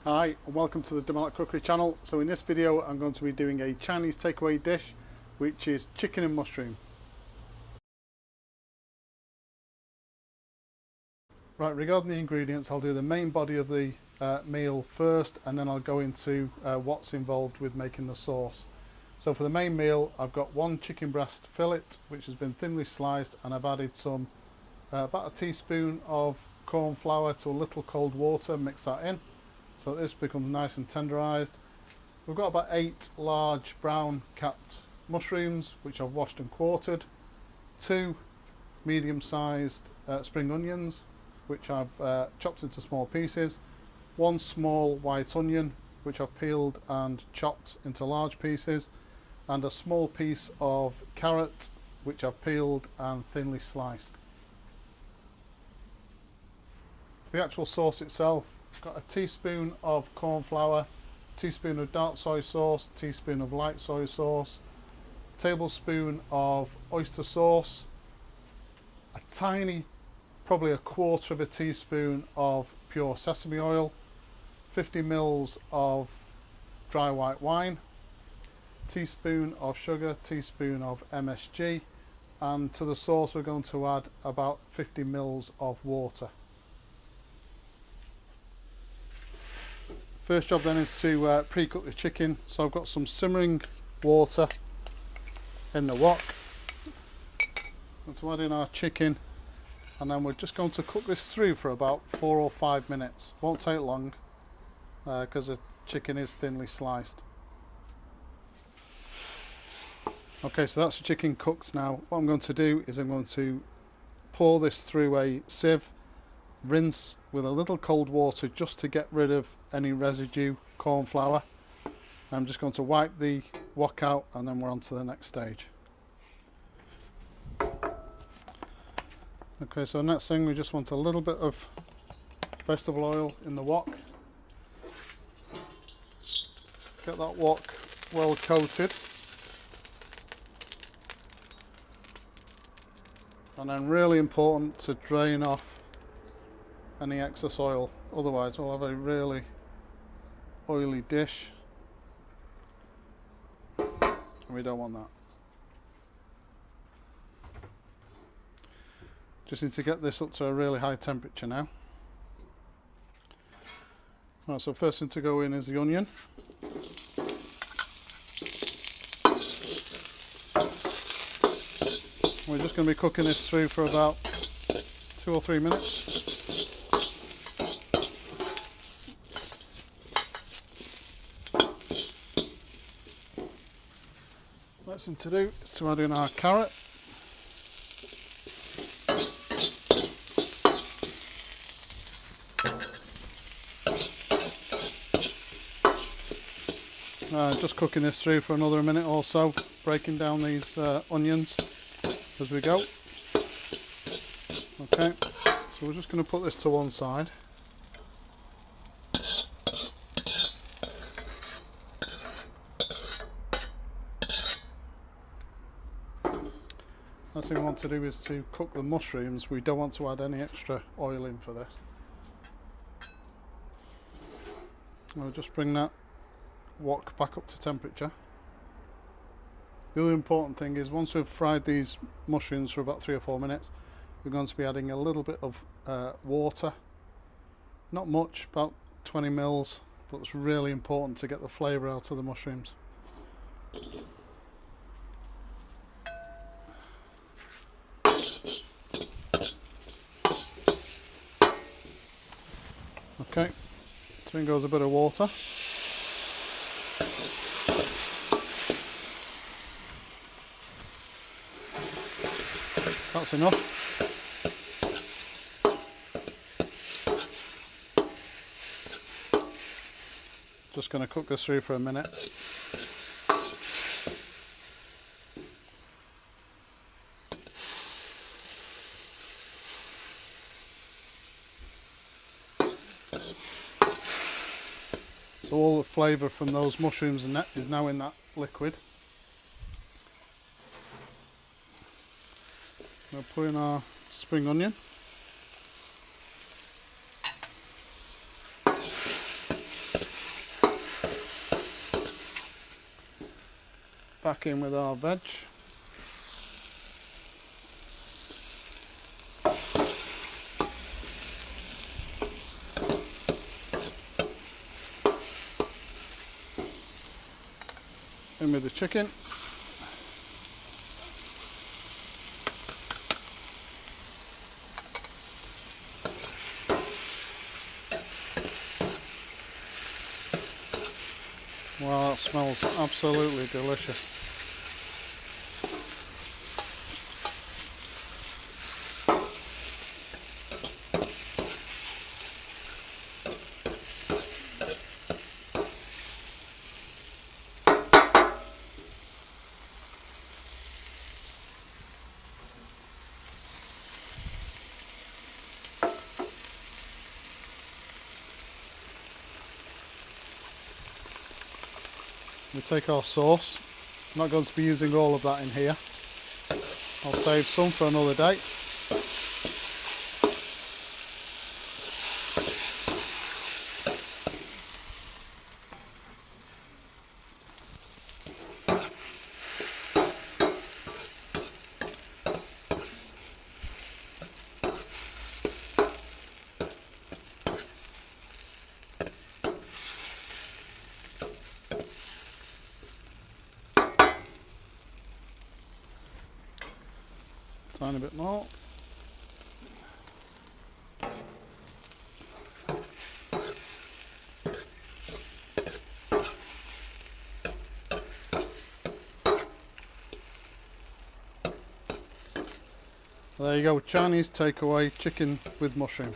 Hi and welcome to the Malat Cookery channel. So in this video I'm going to be doing a Chinese takeaway dish which is chicken and mushroom. Right, regarding the ingredients, I'll do the main body of the meal first and then I'll go into what's involved with making the sauce. So for the main meal I've got one chicken breast fillet which has been thinly sliced, and I've added some about a teaspoon of corn flour to a little cold water, mix that in so this becomes nice and tenderized. We've got about 8 large brown capped mushrooms which I've washed and quartered, 2 medium-sized spring onions which I've chopped into small pieces, 1 small white onion which I've peeled and chopped into large pieces, and a small piece of carrot which I've peeled and thinly sliced. For the actual sauce itself, I've got a teaspoon of corn flour, teaspoon of dark soy sauce, teaspoon of light soy sauce, tablespoon of oyster sauce, a tiny, probably a quarter of a teaspoon of pure sesame oil, 50 ml of dry white wine, teaspoon of sugar, teaspoon of MSG, and to the sauce we're going to add about 50 ml of water. First job then is to pre-cook the chicken, so I've got some simmering water in the wok. Going to add in our chicken, and then we're just going to cook this through for about 4 or 5 minutes. Won't take long because the chicken is thinly sliced. Okay, so that's the chicken cooked now. What I'm going to do is I'm going to pour this through a sieve, rinse with a little cold water just to get rid of any residue corn flour. I'm just going to wipe the wok out and then we're on to the next stage. Okay, so next thing, we just want a little bit of vegetable oil in the wok. Get that wok well coated. And then really important to drain off any excess oil, otherwise we'll have a really oily dish and we don't want that. Just need to get this up to a really high temperature now. Right, so first thing to go in is the onion. We're just going to be cooking this through for about 2 or 3 minutes. Next thing to do is to add in our carrot. Just cooking this through for another minute or so, breaking down these onions as we go. Okay, so we're just going to put this to one side. Last thing we want to do is to cook the mushrooms. We don't want to add any extra oil in for this. I'll just bring that wok back up to temperature. The other important thing is once we've fried these mushrooms for about 3 or 4 minutes, we're going to be adding a little bit of water. Not much, about 20 ml, but it's really important to get the flavour out of the mushrooms. Okay, so in goes a bit of water. That's enough. Just going to cook this through for a minute. So all the flavour from those mushrooms is now in that liquid. We'll put in our spring onion. back in with our veg. In with the chicken. Wow, that smells absolutely delicious. We take our sauce. I'm not going to be using all of that in here. I'll save some for another day. Tiny bit more. There you go, Chinese takeaway chicken with mushroom.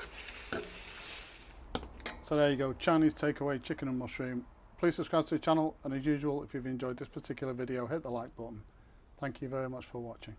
So there you go, Chinese takeaway chicken and mushroom. Please subscribe to the channel, and as usual, if you've enjoyed this particular video, hit the like button. Thank you very much for watching.